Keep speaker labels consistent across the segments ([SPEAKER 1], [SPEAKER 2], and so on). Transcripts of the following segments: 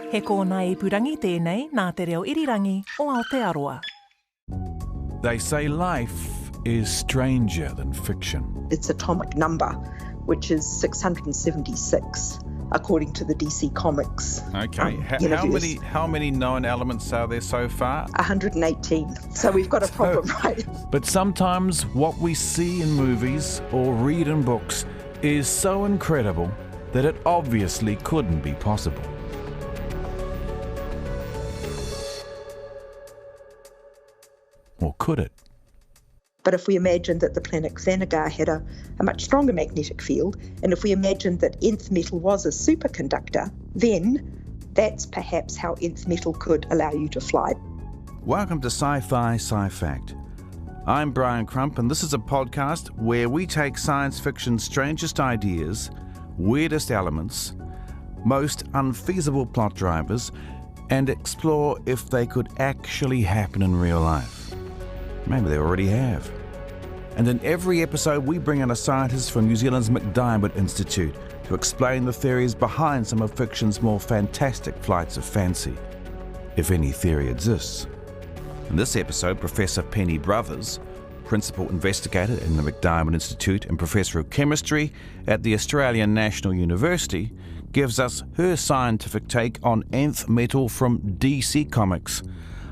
[SPEAKER 1] He kōna ipurangi tēnei nā te reo irirangi o Aotearoa.
[SPEAKER 2] They say life is stranger than fiction.
[SPEAKER 3] Its atomic number, which is 676, according to the DC Comics.
[SPEAKER 2] Okay,
[SPEAKER 3] universe.
[SPEAKER 2] how many known elements are there so far?
[SPEAKER 3] 118. So we've got a problem, right?
[SPEAKER 2] But sometimes what we see in movies or read in books is so incredible that it obviously couldn't be possible. Or could it?
[SPEAKER 3] But if we imagined that the planet Xanagar had a much stronger magnetic field, and if we imagined that Nth Metal was a superconductor, then that's perhaps how Nth Metal could allow you to fly.
[SPEAKER 2] Welcome to Sci Fi, Sci Fact. I'm Bryan Crump, and this is a podcast where we take science fiction's strangest ideas, weirdest elements, most unfeasible plot drivers, and explore if they could actually happen in real life. Maybe they already have. And in every episode, we bring in a scientist from New Zealand's McDiarmid Institute to explain the theories behind some of fiction's more fantastic flights of fancy, if any theory exists. In this episode, Professor Penny Brothers, Principal Investigator in the McDiarmid Institute and Professor of Chemistry at the Australian National University, gives us her scientific take on Nth Metal from DC Comics,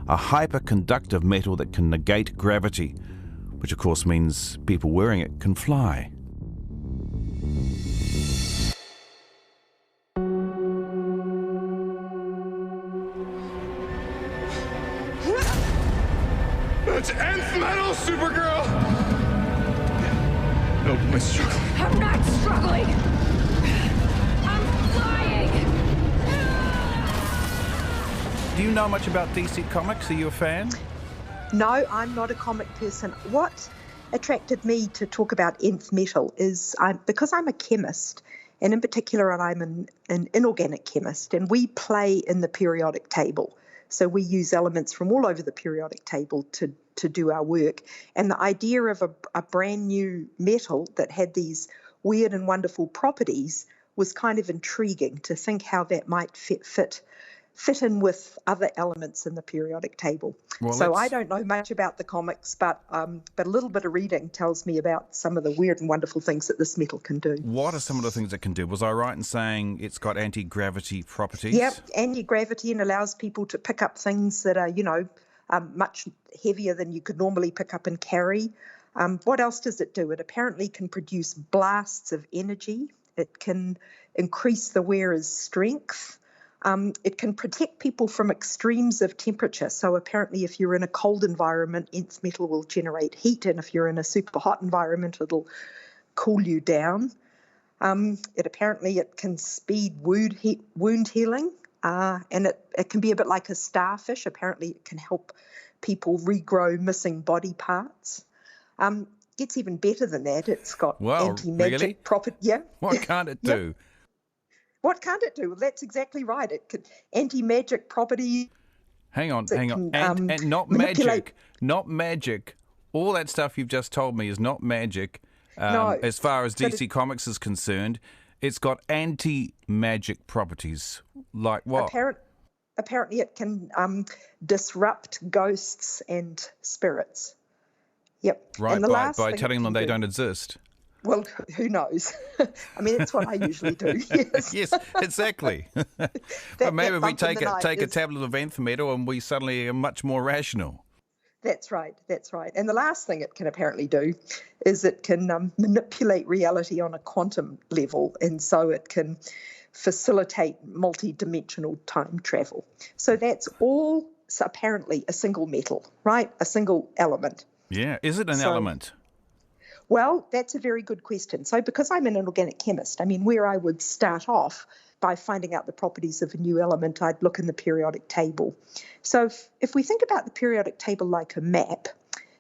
[SPEAKER 2] a hyper-conductive metal that can negate gravity, which of course means people wearing it can fly.
[SPEAKER 4] It's Nth Metal, Supergirl! No, my struggle.
[SPEAKER 5] I'm not struggling! I'm flying!
[SPEAKER 2] Do you know much about DC Comics? Are you a fan?
[SPEAKER 3] No, I'm not a comic person. What attracted me to talk about Nth Metal is because I'm a chemist, and in particular I'm an inorganic chemist, and we play in the periodic table. So we use elements from all over the periodic table to do our work. And the idea of a brand new metal that had these weird and wonderful properties was kind of intriguing to think how that might fit in with other elements in the periodic table. Well, so I don't know much about the comics, but a little bit of reading tells me about some of the weird and wonderful things that this metal can do.
[SPEAKER 2] What are some of the things it can do? Was I right in saying it's got anti-gravity properties?
[SPEAKER 3] Yep, anti-gravity, and allows people to pick up things that are, much heavier than you could normally pick up and carry. What else does it do? It apparently can produce blasts of energy. It can increase the wearer's strength. It can protect people from extremes of temperature. So apparently if you're in a cold environment, Nth Metal will generate heat, and if you're in a super hot environment, it'll cool you down. It can speed wound healing, and it can be a bit like a starfish. Apparently it can help people regrow missing body parts. Gets even better than that. It's got anti-magic property. Yeah.
[SPEAKER 2] What can't it do?
[SPEAKER 3] Yep. What can't it do? Well, that's exactly right. It could anti-magic properties.
[SPEAKER 2] Hang on. And not magic. All that stuff you've just told me is not magic.
[SPEAKER 3] No,
[SPEAKER 2] as far as DC Comics is concerned, it's got anti-magic properties. Like what?
[SPEAKER 3] Apparently it can disrupt ghosts and spirits. Yep.
[SPEAKER 2] Right, by telling them they don't exist.
[SPEAKER 3] Well, who knows? I mean, that's what I usually do. Yes,
[SPEAKER 2] yes, exactly. But maybe we take a tablet of Nth Metal and we suddenly are much more rational.
[SPEAKER 3] That's right. And the last thing it can apparently do is it can manipulate reality on a quantum level, and so it can facilitate multi-dimensional time travel. So that's all apparently a single metal, right? A single element.
[SPEAKER 2] Yeah. Is it an element?
[SPEAKER 3] Well, that's a very good question. So because I'm an inorganic chemist, where I would start off by finding out the properties of a new element, I'd look in the periodic table. So if we think about the periodic table like a map,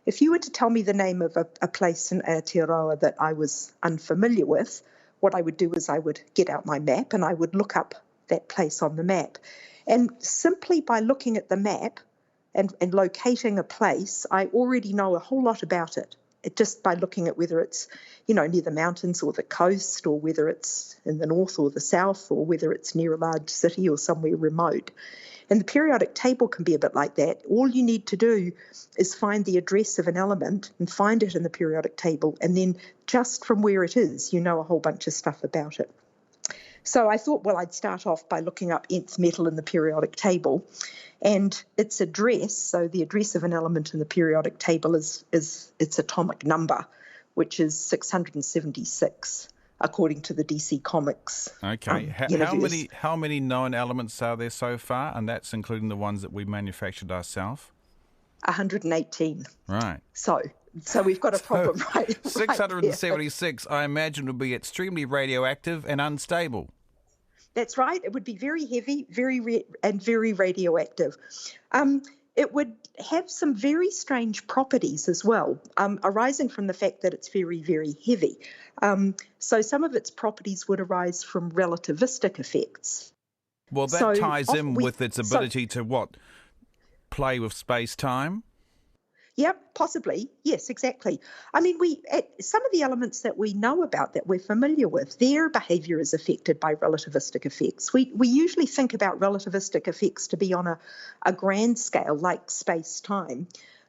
[SPEAKER 3] if you were to tell me the name of a place in Aotearoa that I was unfamiliar with, what I would do is I would get out my map and I would look up that place on the map. And simply by looking at the map and locating a place, I already know a whole lot about it. just by looking at whether it's, near the mountains or the coast, or whether it's in the north or the south, or whether it's near a large city or somewhere remote. And the periodic table can be a bit like that. All you need to do is find the address of an element and find it in the periodic table, and then just from where it is, you know a whole bunch of stuff about it. So I thought, well, I'd start off by looking up Nth Metal in the periodic table, and its address, so the address of an element in the periodic table is its atomic number, which is 676, according to the DC Comics.
[SPEAKER 2] Okay. How many known elements are there so far? And that's including the ones that we manufactured ourselves?
[SPEAKER 3] 118.
[SPEAKER 2] Right.
[SPEAKER 3] So we've got a problem, right?
[SPEAKER 2] 676, I imagine, would be extremely radioactive and unstable.
[SPEAKER 3] That's right. It would be very heavy, very radioactive. It would have some very strange properties as well, arising from the fact that it's very, very heavy. So some of its properties would arise from relativistic effects.
[SPEAKER 2] Well, that ties in with its ability to what? Play with space-time?
[SPEAKER 3] Yep, possibly. Yes, exactly. I mean, some of the elements that we know about that we're familiar with, their behaviour is affected by relativistic effects. We usually think about relativistic effects to be on a grand scale, like space-time.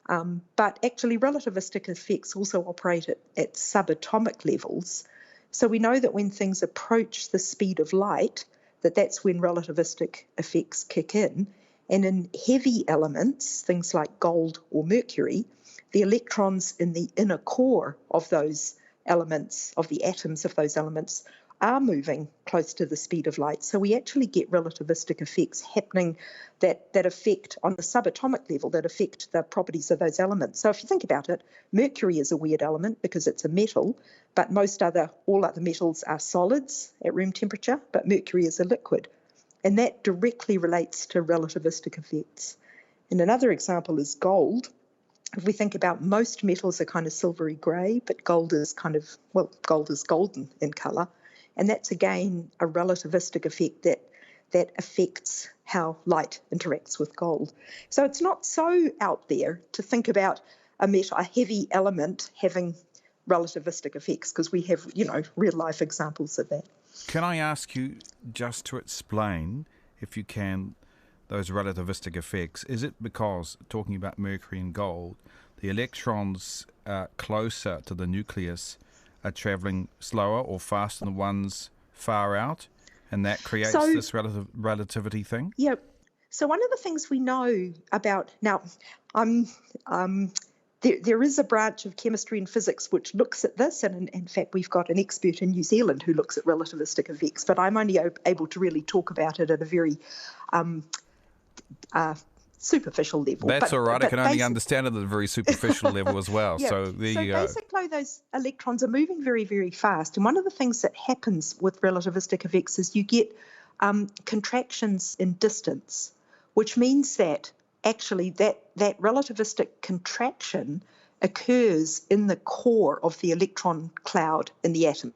[SPEAKER 3] But actually, relativistic effects also operate at subatomic levels. So we know that when things approach the speed of light, that's when relativistic effects kick in. And in heavy elements, things like gold or mercury, the electrons in the inner core of those elements, of the atoms of those elements, are moving close to the speed of light. So we actually get relativistic effects happening that affect, on the subatomic level, that affect the properties of those elements. So if you think about it, mercury is a weird element because it's a metal, but all other metals are solids at room temperature, but mercury is a liquid. And that directly relates to relativistic effects. And another example is gold. If we think about, most metals are kind of silvery grey, but gold is golden in colour. And that's, again, a relativistic effect that affects how light interacts with gold. So it's not so out there to think about a heavy element having relativistic effects, because we have, real-life examples of that.
[SPEAKER 2] Can I ask you just to explain, if you can, those relativistic effects? Is it because, talking about mercury and gold, the electrons closer to the nucleus are travelling slower or faster than the ones far out, and that creates this relativity thing?
[SPEAKER 3] Yeah. So one of the things we know about now, there is a branch of chemistry and physics which looks at this, and in fact we've got an expert in New Zealand who looks at relativistic effects, but I'm only able to really talk about it at a very superficial level.
[SPEAKER 2] That's all right. I can only understand it at a very superficial level as well.
[SPEAKER 3] Yeah.
[SPEAKER 2] So there you go.
[SPEAKER 3] Basically those electrons are moving very, very fast, and one of the things that happens with relativistic effects is you get contractions in distance, which means that actually that relativistic contraction occurs in the core of the electron cloud in the atom.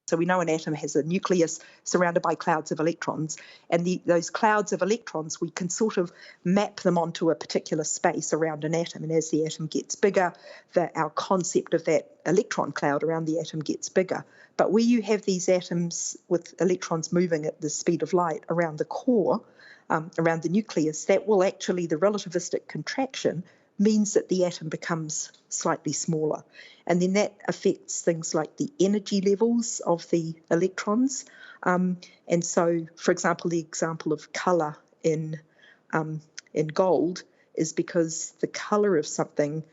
[SPEAKER 3] So we know an atom has a nucleus surrounded by clouds of electrons, and those clouds of electrons, we can sort of map them onto a particular space around an atom. And as the atom gets bigger, our concept of that electron cloud around the atom gets bigger. But where you have these atoms with electrons moving at the speed of light around the core, around the nucleus, the relativistic contraction means that the atom becomes slightly smaller. And then that affects things like the energy levels of the electrons. And so, for example, the example of colour in gold is because the colour of something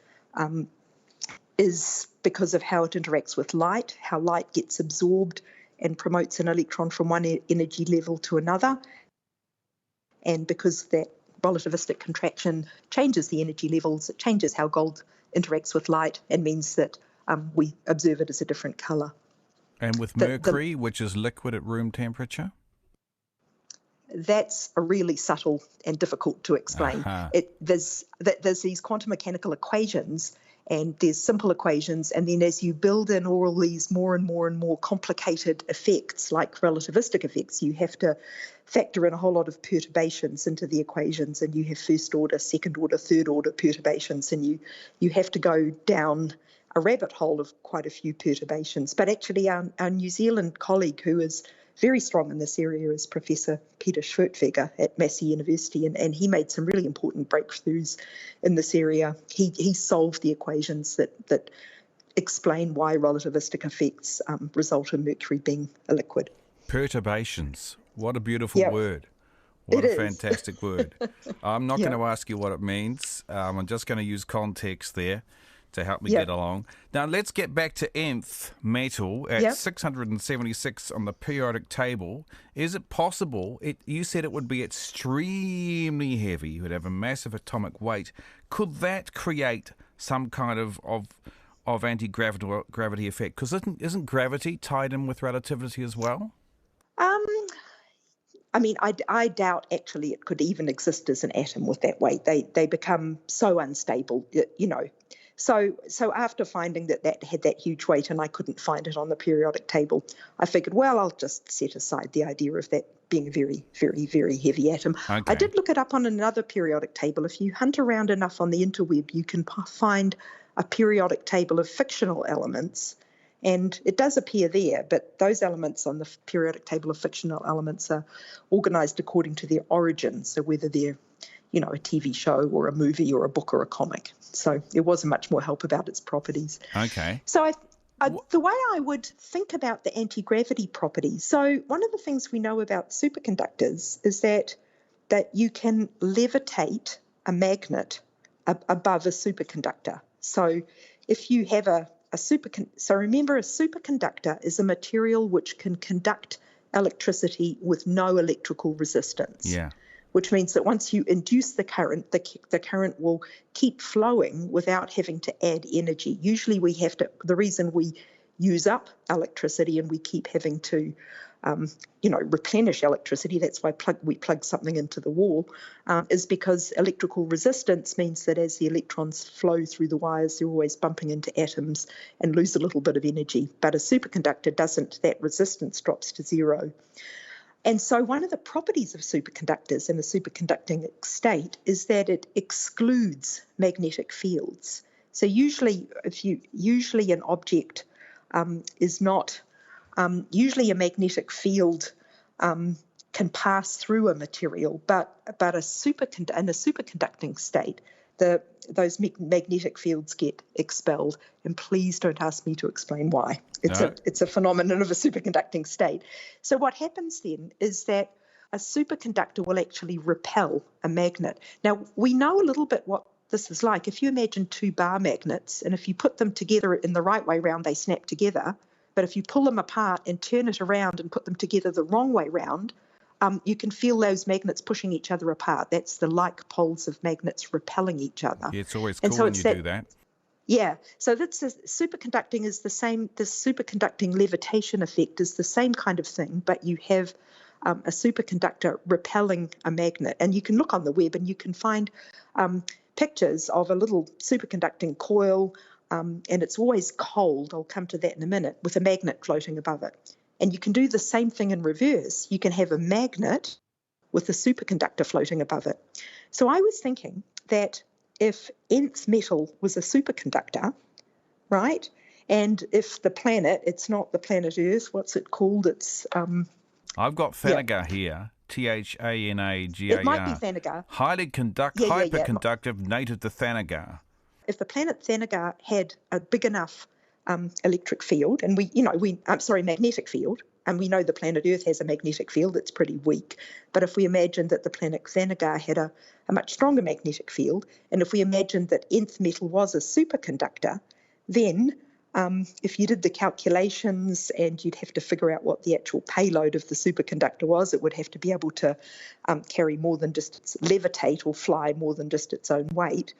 [SPEAKER 3] is because of how it interacts with light, how light gets absorbed and promotes an electron from one energy level to another. And because that relativistic contraction changes the energy levels, it changes how gold interacts with light and means that we observe it as a different colour.
[SPEAKER 2] And with mercury, which is liquid at room temperature?
[SPEAKER 3] That's a really subtle and difficult to explain. There's these quantum mechanical equations, and there's simple equations, and then as you build in all these more and more and more complicated effects, like relativistic effects, you have to factor in a whole lot of perturbations into the equations, and you have first order, second order, third order perturbations, and you have to go down a rabbit hole of quite a few perturbations. But actually our New Zealand colleague who is very strong in this area is Professor Peter Schwertfeger at Massey University, and he made some really important breakthroughs in this area. He solved the equations that explain why relativistic effects result in mercury being a liquid.
[SPEAKER 2] Perturbations. What a beautiful word. What a fantastic word. I'm not going to ask you what it means. I'm just going to use context there to help me get along. Now, let's get back to Nth Metal at 676 on the periodic table. Is it possible, you said it would be extremely heavy, you would have a massive atomic weight. Could that create some kind of anti-gravity effect? Because isn't gravity tied in with relativity as well?
[SPEAKER 3] I mean, I doubt actually it could even exist as an atom with that weight. They become so unstable, you know. So after finding that had that huge weight and I couldn't find it on the periodic table, I figured, well, I'll just set aside the idea of that being a very, very, very heavy atom.
[SPEAKER 2] Okay.
[SPEAKER 3] I did look it up on another periodic table. If you hunt around enough on the interweb, you can find a periodic table of fictional elements. And it does appear there, but those elements on the periodic table of fictional elements are organised according to their origin. So whether they're, you know, a TV show or a movie or a book or a comic. So there wasn't much more help about its properties.
[SPEAKER 2] Okay.
[SPEAKER 3] So the way I would think about the anti-gravity properties, so one of the things we know about superconductors is that you can levitate a magnet above a superconductor. So if you have so remember, a superconductor is a material which can conduct electricity with no electrical resistance.
[SPEAKER 2] Yeah.
[SPEAKER 3] Which means that once you induce the current, the current will keep flowing without having to add energy. Usually the reason we use up electricity and we keep having to, replenish electricity, that's why we plug something into the wall, is because electrical resistance means that as the electrons flow through the wires, they're always bumping into atoms and lose a little bit of energy. But a superconductor doesn't. That resistance drops to zero. And so one of the properties of superconductors in a superconducting state is that it excludes magnetic fields. So usually an object is not, usually a magnetic field can pass through a material, but in a superconducting state, those magnetic fields get expelled. And please don't ask me to explain why. It's a phenomenon of a superconducting state. So what happens then is that a superconductor will actually repel a magnet. Now, we know a little bit what this is like. If you imagine two bar magnets, and if you put them together in the right way round, they snap together. But if you pull them apart and turn it around and put them together the wrong way round, you can feel those magnets pushing each other apart. That's the like poles of magnets repelling each other.
[SPEAKER 2] Yeah, it's always cool when you do that.
[SPEAKER 3] Yeah, so that's superconducting is the same. The superconducting levitation effect is the same kind of thing, but you have a superconductor repelling a magnet. And you can look on the web and you can find pictures of a little superconducting coil, and it's always cold. I'll come to that in a minute, with a magnet floating above it. And you can do the same thing in reverse. You can have a magnet with a superconductor floating above it. So I was thinking that if Nth Metal was a superconductor, right, and if the planet, it's not the planet Earth, what's it called? It's
[SPEAKER 2] I've got Thanagar here, Thanagar.
[SPEAKER 3] It might be Thanagar.
[SPEAKER 2] Hyper-conductive, native to Thanagar.
[SPEAKER 3] If the planet Thanagar had a big enough electric field, and magnetic field, and we know the planet Earth has a magnetic field that's pretty weak, but if we imagine that the planet Thanagar had a much stronger magnetic field, and if we imagined that Nth Metal was a superconductor, then if you did the calculations and you'd have to figure out what the actual payload of the superconductor was, it would have to be able to carry more than just levitate or fly more than just its own weight.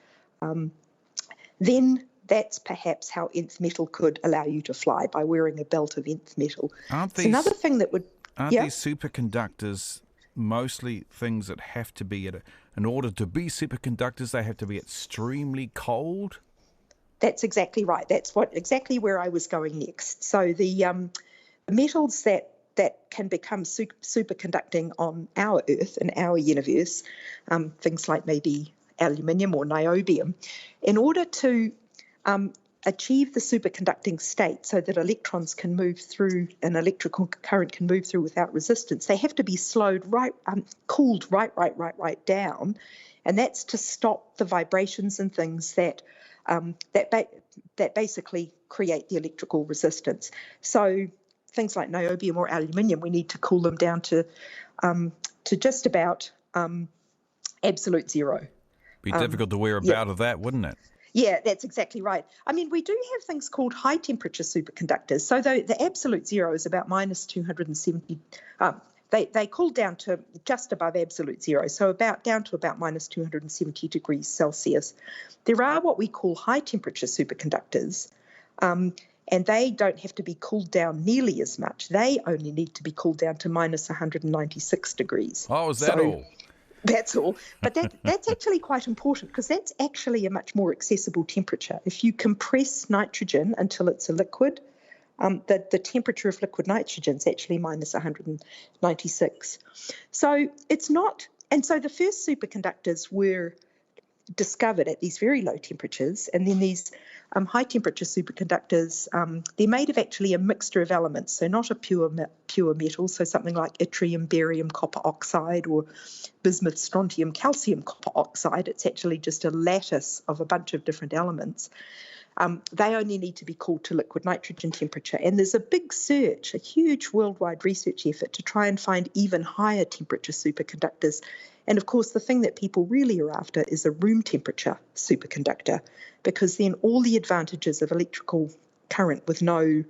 [SPEAKER 3] Then that's perhaps how Nth Metal could allow you to fly, by wearing a belt of Nth Metal. Aren't another thing that would...
[SPEAKER 2] Aren't these superconductors mostly things that have to be, in order to be superconductors, they have to be extremely cold?
[SPEAKER 3] That's exactly right. That's exactly where I was going next. So the metals that can become superconducting on our Earth and our universe, things like maybe aluminium or niobium, in order to achieve the superconducting state so that electrons can move through, an electrical current can move through without resistance, they have to be cooled right down, and that's to stop the vibrations and things that basically create the electrical resistance. So things like niobium or aluminium, we need to cool them down to just about absolute zero.
[SPEAKER 2] Be difficult to wear about of that, wouldn't it?
[SPEAKER 3] Yeah, that's exactly right. I mean, we do have things called high temperature superconductors. So the absolute zero is about minus 270. They cool down to just above absolute zero, so down to about minus 270 degrees Celsius. There are what we call high temperature superconductors, and they don't have to be cooled down nearly as much. They only need to be cooled down to minus 196 degrees.
[SPEAKER 2] Oh, is that all?
[SPEAKER 3] That's all. But that's actually quite important, because that's actually a much more accessible temperature. If you compress nitrogen until it's a liquid, the temperature of liquid nitrogen is actually minus 196. So it's not, and so the first superconductors were discovered at these very low temperatures, and then these high temperature superconductors, they're made of actually a mixture of elements, so not a pure metal, so something like yttrium, barium, copper oxide, or bismuth, strontium, calcium, copper oxide. It's actually just a lattice of a bunch of different elements. They only need to be cooled to liquid nitrogen temperature, and there's a big search, a huge worldwide research effort to try and find even higher temperature superconductors. And of course, the thing that people really are after is a room temperature superconductor, because then all the advantages of electrical current with no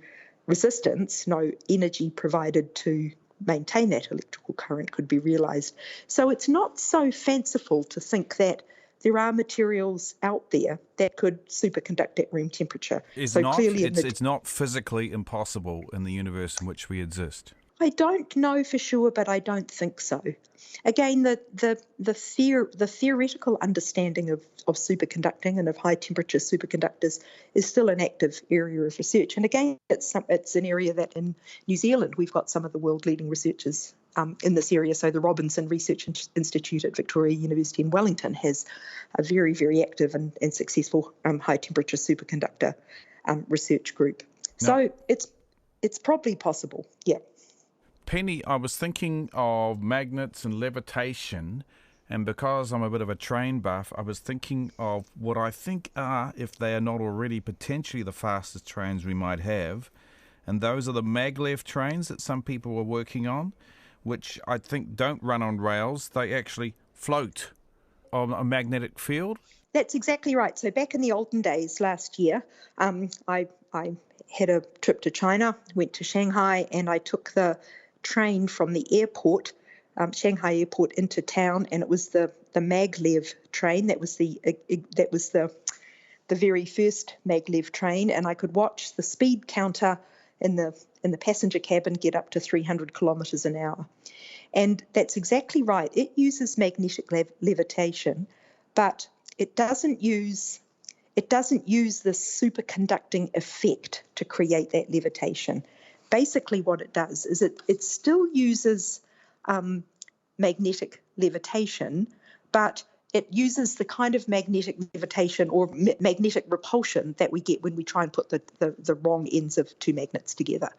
[SPEAKER 3] resistance, no energy provided to maintain that electrical current, could be realised. So it's not so fanciful to think that there are materials out there that could superconduct at room temperature.
[SPEAKER 2] It's not physically impossible in the universe in which we exist.
[SPEAKER 3] I don't know for sure, but I don't think so. Again, the theoretical understanding of superconducting and of high temperature superconductors is still an active area of research. And again, it's an area that in New Zealand we've got some of the world leading researchers in this area. So the Robinson Research Institute at Victoria University in Wellington has a very, very active and successful high temperature superconductor research group. So it's probably possible, yeah.
[SPEAKER 2] Penny, I was thinking of magnets and levitation, and because I'm a bit of a train buff, I was thinking of what I think are, if they are not already potentially the fastest trains we might have, and those are the maglev trains that some people are working on, which I think don't run on rails. They actually float on a magnetic field.
[SPEAKER 3] That's exactly right. So back in the olden days last year, I had a trip to China, went to Shanghai, and I took the train from the airport, Shanghai airport, into town, and it was the maglev train. That was the very first maglev train, and I could watch the speed counter in the passenger cabin get up to 300 kilometres an hour. And that's exactly right. It uses magnetic levitation, but it doesn't use the superconducting effect to create that levitation. Basically what it does is it still uses magnetic levitation, but it uses the kind of magnetic levitation or magnetic repulsion that we get when we try and put the wrong ends of two magnets together.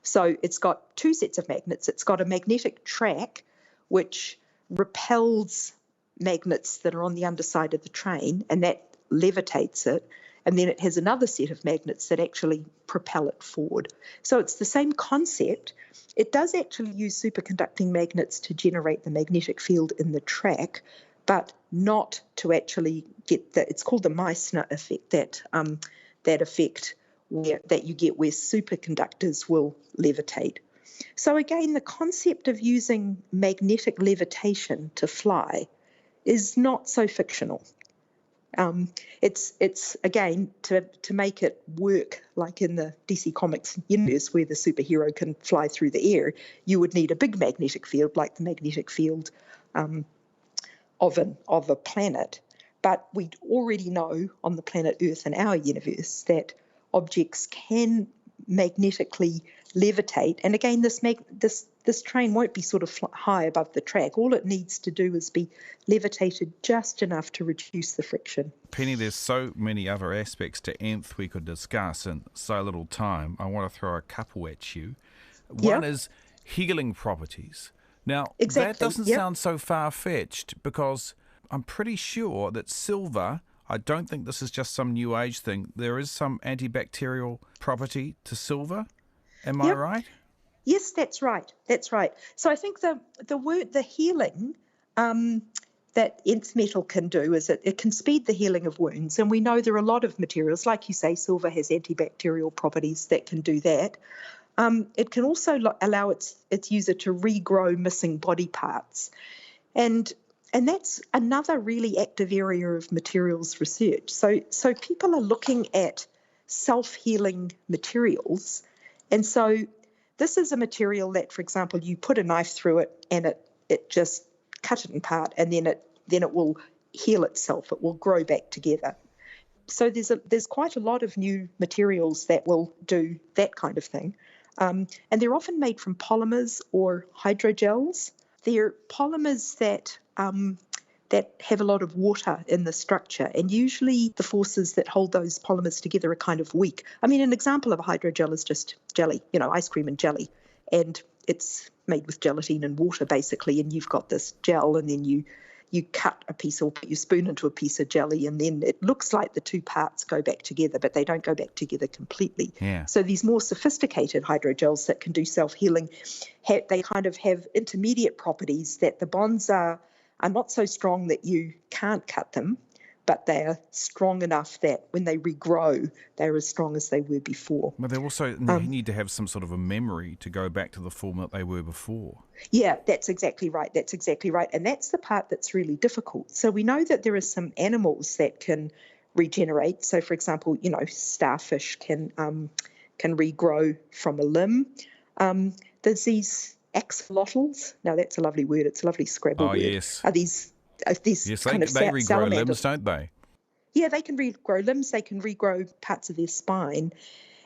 [SPEAKER 3] So it's got two sets of magnets. It's got a magnetic track which repels magnets that are on the underside of the train, and that levitates it. And then it has another set of magnets that actually propel it forward. So it's the same concept. It does actually use superconducting magnets to generate the magnetic field in the track, but not to actually get it's called the Meissner effect, that effect that you get where superconductors will levitate. So again, the concept of using magnetic levitation to fly is not so fictional. It's again, to make it work like in the DC Comics universe where the superhero can fly through the air, you would need a big magnetic field like the magnetic field of a planet. But we already know on the planet Earth in our universe that objects can magnetically levitate. And again, this this train won't be sort of high above the track. All it needs to do is be levitated just enough to reduce the friction.
[SPEAKER 2] Penny, there's so many other aspects to Nth we could discuss in so little time. I want to throw a couple at you. One is healing properties. Now, that doesn't sound so far-fetched, because I'm pretty sure that silver, I don't think this is just some new age thing, there is some antibacterial property to silver. Am I right?
[SPEAKER 3] Yes, that's right. That's right. So I think the healing that Nth Metal can do is it can speed the healing of wounds. And we know there are a lot of materials, like you say, silver has antibacterial properties that can do that. It can also allow its user to regrow missing body parts. And that's another really active area of materials research. So people are looking at self-healing materials. And so this is a material that, for example, you put a knife through it and it just cut it in part, and then it will heal itself. It will grow back together. So there's quite a lot of new materials that will do that kind of thing. And they're often made from polymers or hydrogels. They're polymers that have a lot of water in the structure, and usually the forces that hold those polymers together are kind of weak. I mean, an example of a hydrogel is just jelly, ice cream and jelly, and it's made with gelatin and water basically, and you've got this gel, and then you cut a piece or put your spoon into a piece of jelly, and then it looks like the two parts go back together, but they don't go back together completely.
[SPEAKER 2] Yeah.
[SPEAKER 3] So these more sophisticated hydrogels that can do self-healing, they kind of have intermediate properties that the bonds are not so strong that you can't cut them, but they are strong enough that when they regrow, they're as strong as they were before.
[SPEAKER 2] But they also need to have some sort of a memory to go back to the form that they were before.
[SPEAKER 3] Yeah, that's exactly right. That's exactly right. And that's the part that's really difficult. So we know that there are some animals that can regenerate. So, for example, starfish can regrow from a limb. There's these axolotls. Now, that's a lovely word. It's a lovely Scrabble word.
[SPEAKER 2] Yes.
[SPEAKER 3] Are these
[SPEAKER 2] yes,
[SPEAKER 3] kind of
[SPEAKER 2] they regrow
[SPEAKER 3] salamanders.
[SPEAKER 2] limbs, don't they?
[SPEAKER 3] Yeah, they can regrow limbs. They can regrow parts of their spine.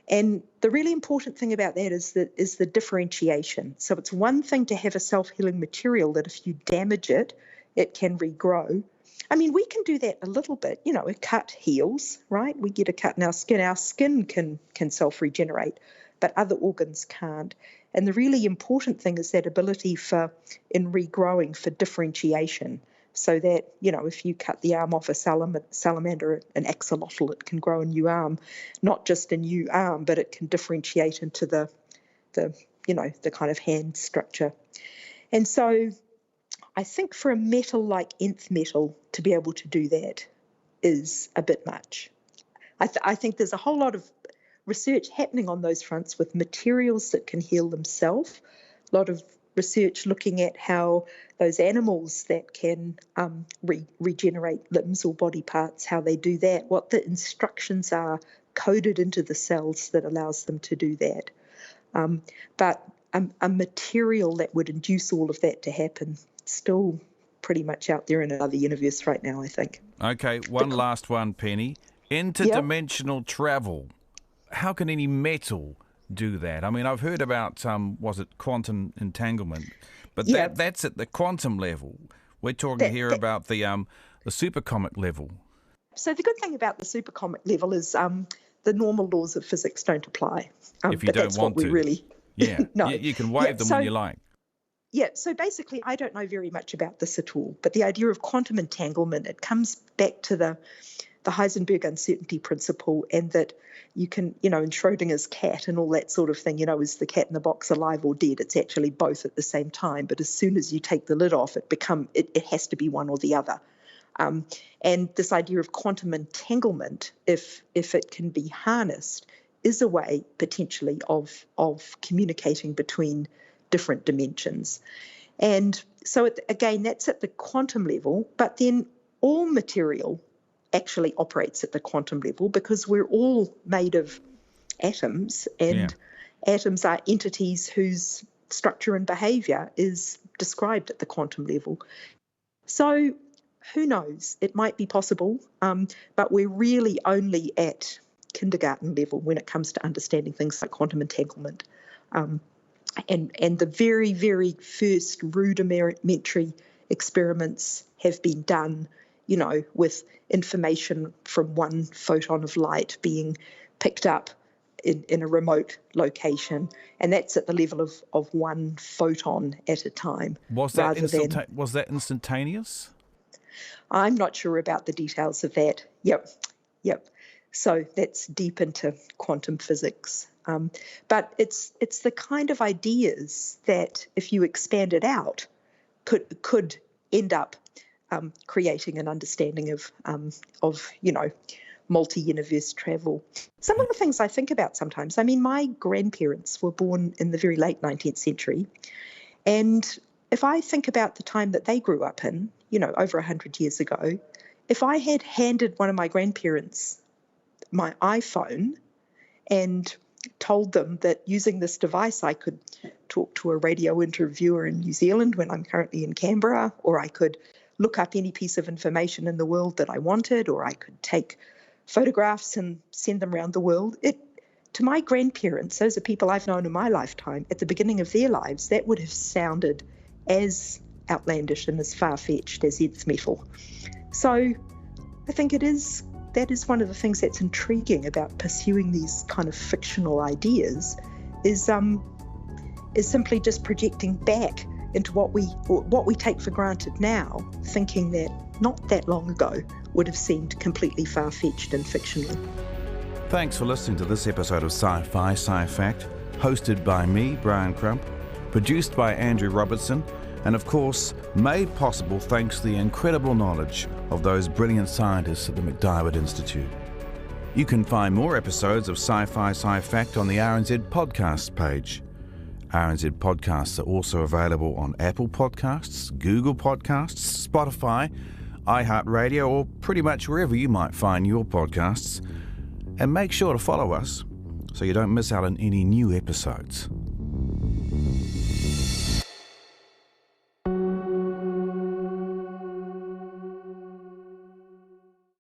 [SPEAKER 3] And the really important thing about that is the differentiation. So it's one thing to have a self-healing material that if you damage it, it can regrow. I mean, we can do that a little bit. A cut heals, right? We get a cut in our skin. Our skin can self-regenerate, but other organs can't. And the really important thing is that ability in regrowing for differentiation. So that, if you cut the arm off a salamander, an axolotl, it can grow a new arm, not just a new arm, but it can differentiate into the kind of hand structure. And so I think for a metal like Nth Metal to be able to do that is a bit much. I think there's a whole lot of research happening on those fronts with materials that can heal themselves, a lot of research looking at how those animals that can regenerate limbs or body parts, how they do that, what the instructions are coded into the cells that allows them to do that. But a material that would induce all of that to happen still pretty much out there in another universe right now, I think.
[SPEAKER 2] Okay, last one, Penny. Interdimensional travel. How can any metal do that? I mean, I've heard about, quantum entanglement, but that's at the quantum level. We're talking about the supercomic level.
[SPEAKER 3] So the good thing about the supercomic level is the normal laws of physics don't apply.
[SPEAKER 2] If you don't want to. Yeah,
[SPEAKER 3] no.
[SPEAKER 2] You can waive them when you like.
[SPEAKER 3] Yeah, so basically I don't know very much about this at all, but the idea of quantum entanglement, it comes back to the Heisenberg uncertainty principle, and that you can, in Schrodinger's cat and all that sort of thing, is the cat in the box alive or dead? It's actually both at the same time. But as soon as you take the lid off, it has to be one or the other. And this idea of quantum entanglement, if it can be harnessed, is a way potentially of communicating between different dimensions. And so, again, that's at the quantum level, but then all material actually operates at the quantum level because we're all made of atoms, and atoms are entities whose structure and behaviour is described at the quantum level. So who knows? It might be possible, but we're really only at kindergarten level when it comes to understanding things like quantum entanglement. And the very, very first rudimentary experiments have been done, with information from one photon of light being picked up in a remote location, and that's at the level of one photon at a time.
[SPEAKER 2] Was that instantaneous?
[SPEAKER 3] I'm not sure about the details of that. Yep. So that's deep into quantum physics. But it's the kind of ideas that, if you expand it out, could end up creating an understanding of multi-universe travel. Some of the things I think about sometimes, my grandparents were born in the very late 19th century. And if I think about the time that they grew up in, over 100 years ago, if I had handed one of my grandparents my iPhone and told them that using this device I could talk to a radio interviewer in New Zealand when I'm currently in Canberra, or I could look up any piece of information in the world that I wanted, or I could take photographs and send them around the world. To my grandparents, those are people I've known in my lifetime, at the beginning of their lives, that would have sounded as outlandish and as far-fetched as Nth Metal. So I think that is one of the things that's intriguing about pursuing these kind of fictional ideas, is simply just projecting back into what we take for granted now, thinking that not that long ago would have seemed completely far-fetched and fictional.
[SPEAKER 2] Thanks for listening to this episode of Sci Fi, Sci Fact, hosted by me, Bryan Crump, produced by Andrew Robertson, and of course, made possible thanks to the incredible knowledge of those brilliant scientists at the MacDiarmid Institute. You can find more episodes of Sci Fi, Sci Fact on the RNZ Podcasts page. RNZ Podcasts are also available on Apple Podcasts, Google Podcasts, Spotify, iHeartRadio, or pretty much wherever you might find your podcasts. And make sure to follow us so you don't miss out on any new episodes.